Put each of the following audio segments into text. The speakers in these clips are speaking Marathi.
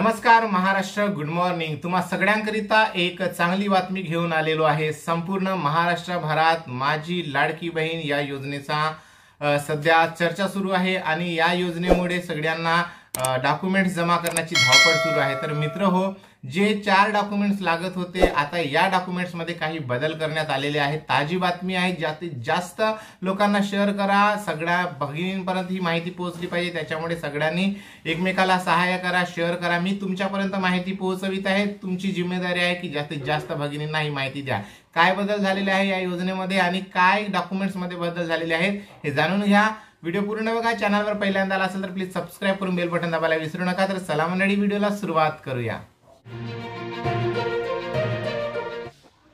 नमस्कार महाराष्ट्र, गुड मॉर्निंग। तुम्हा सगळ्यांकरिता एक चांगली बातमी घेऊन आलेलो आहे। संपूर्ण महाराष्ट्रभरात माझी लाडकी बहीण या योजनेचा सध्या चर्चा सुरू आहे आणि या योजनेमुळे सगळ्यांना डॉक्युमेंट्स जमा करण्याची धावपळ सुरू आहे। तर मित्र हो, जे 4 डॉक्युमेंट्स लागत होते आता या डॉक्युमेंट्स मध्ये काही बदल करण्यात आलेले आहेत। ताजी बातमी आहे, जास्तीत जास्त लोकांना शेअर करा, सगळ्या भगिनींपर्यंत ही माहिती पोहोचली पाहिजे। त्याच्यामुळे सगळ्यांनी एकमेकाला सहाय्य करा, शेअर करा। मी तुमच्यापर्यंत माहिती पोहोचवित आहे। तुमची जिम्मेदारी आहे की जास्तीत जास्त भगिनींना ही माहिती द्या। काय बदल झालेले आहे या योजनेमध्ये आणि काय डॉक्युमेंट्स मध्ये बदल झालेले आहेत हे जाणून घ्या। व्हिडिओ पूर्ण बघा। चॅनलवर पहिल्यांदा आला असेल तर प्लीज सबस्क्राइब करून बेल बटन दाबायला विसरू नका। तर चला मंडळी, व्हिडिओला सुरुवात करूया।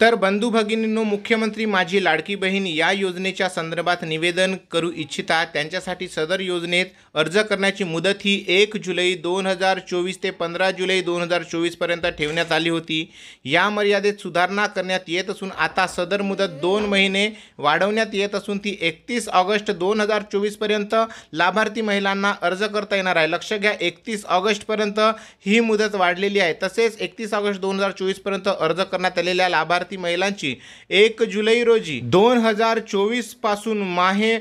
तर बंधू भगिनींनो, मुख्यमंत्री माझी लाडकी बहीण या योजनेच्या संदर्भात निवेदन करू इच्छिता त्यांच्यासाठी सदर योजनेत अर्ज करण्याची मुदत ही 1 जुलै 2024 ते 15 जुलै 2024 पर्यंत ठेवण्यात आली होती। या मर्यादेत सुधारणा करण्यात येत असून आता सदर मुदत 2 महिने वाढवण्यात येत असून ती 31 ऑगस्ट 2024 पर्यंत लाभार्थी महिलांना अर्ज करता येणार आहे। लक्ष घ्या, 31 ऑगस्ट पर्यंत ही मुदत वाढलेली आहे। तसेच 31 ऑगस्ट 2024 पर्यंत अर्ज करण्यात आलेल्या लाभार्थी महिलांची 1 जुलै रोजी 2024 पासून माहे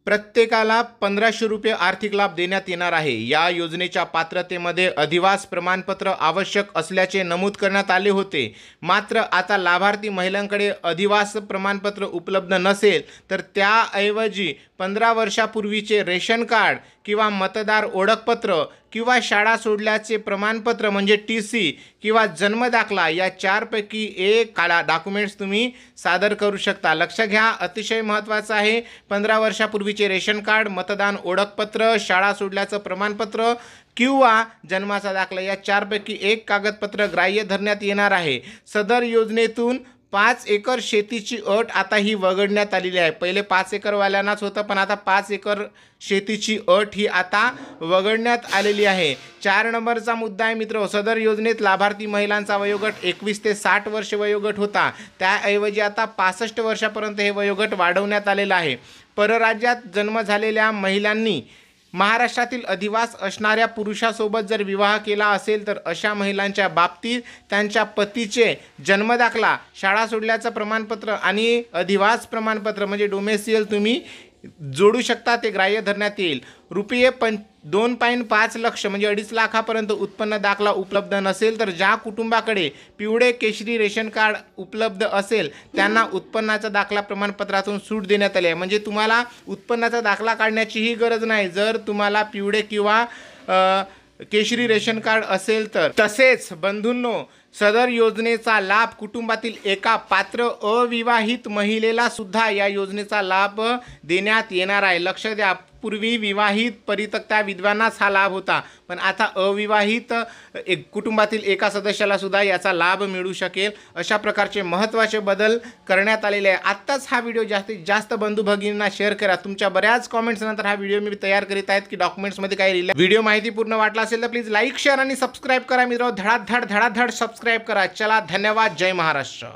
प्रत्येकाला 1500 रुपये आर्थिक लाभ देण्यात येणार आहे। या योजनेच्या पात्रतेमध्ये अधिवास प्रमाणपत्र आवश्यक असल्याचे नमूद करण्यात आले होते। मात्र आता लाभार्थी महिलांकडे अधिवास प्रमाणपत्र उपलब्ध नसेल तर त्याऐवजी 15 वर्षापूर्वीचे रेशन कार्ड किंवा मतदार ओळखपत्र किंवा शाळा सोडल्याचे प्रमाणपत्र म्हणजे TC किंवा जन्म दाखला या 4 पैकी एक डॉक्युमेंट्स तुम्ही सादर करू शकता। लक्ष घ्या, अतिशय महत्त्वाचं आहे। 15 वर्षापूर्वीचे रेशन कार्ड, मतदान ओळखपत्र, शाळा सोडल्याचं प्रमाणपत्र किंवा जन्माचा दाखला या 4 पैकी एक कागदपत्र ग्राह्य धरण्यात येणार आहे। सदर योजनेतून 5 एकर शेतीची अट आता ही वगळण्यात आलेली आहे। पहिले 5 एकर वाल्यांनाच होतं, पण आता 5 एकर शेतीची अट ही आता वगळण्यात आलेली आहे। 4 नंबरचा मुद्दा आहे मित्र, सदर योजनेत लाभार्थी महिलांचा वयोगट 21 ते 60 वर्ष वयोगट होता, त्याऐवजी आता 65 वर्षापर्यंत हे वयोगट वाढवण्यात आलेलं आहे। परराज्यात जन्म झालेल्या महिलांनी महाराष्ट्रातील अधिवास असणाऱ्या पुरुषासोबत जर विवाह केला असेल तर अशा महिलांच्या बाबतीत त्यांच्या पतीचे जन्मदाखला, शाळा सोडल्याचं प्रमाणपत्र आणि अधिवास प्रमाणपत्र म्हणजे डोमेसियल तुम्ही जोडू शकता, ते ग्राह्य धरण्यात येईल। रुपये 2.5 लाख म्हणजे 2.5 लाखापर्यंत उत्पन्न दाखला उपलब्ध नसेल तर ज्या कुटुंबाकडे पिवळे केशरी रेशन कार्ड उपलब्ध असेल त्यांना उत्पन्नाचा दाखला प्रमाणपत्रातून सूट देण्यात आली आहे। म्हणजे तुम्हाला उत्पन्नाचा दाखला काढण्याचीही गरज नाही जर तुम्हाला पिवळे किंवा केशरी रेशन कार्ड असेल तर। तसेच बंधूंनो, सदर योजनेचा लाभ कुटुंबातील एका पात्र अविवाहित महिलेला सुद्धा या योजनेचा लाभ देण्यात येणार आहे। लक्ष द्या, पूर्वी विवाहित परित्यक्त्या विधवांनाच हा लाभ होता, पण आता अविवाहित कुटुंबातील एका सदस्याला सुद्धा याचा लाभ मिळू शकेल। अशा प्रकारचे महत्त्वाचे बदल करण्यात आलेले आहे। आत्ताच हा व्हिडिओ जास्तीत जास्त बंधू भगिनींना शेअर करा। तुमच्या बऱ्याच कमेंट्स नंतर हा व्हिडिओ मी तयार करीत आहेत की डॉक्युमेंट्समध्ये काय लिहिलं। व्हिडिओ माहितीपूर्ण वाटला असेल तर प्लीज लाईक, शेअर आणि सबस्क्राईब करा मित्र। धडाधड सबस्क्राईब करा। चला, धन्यवाद। जय महाराष्ट्र।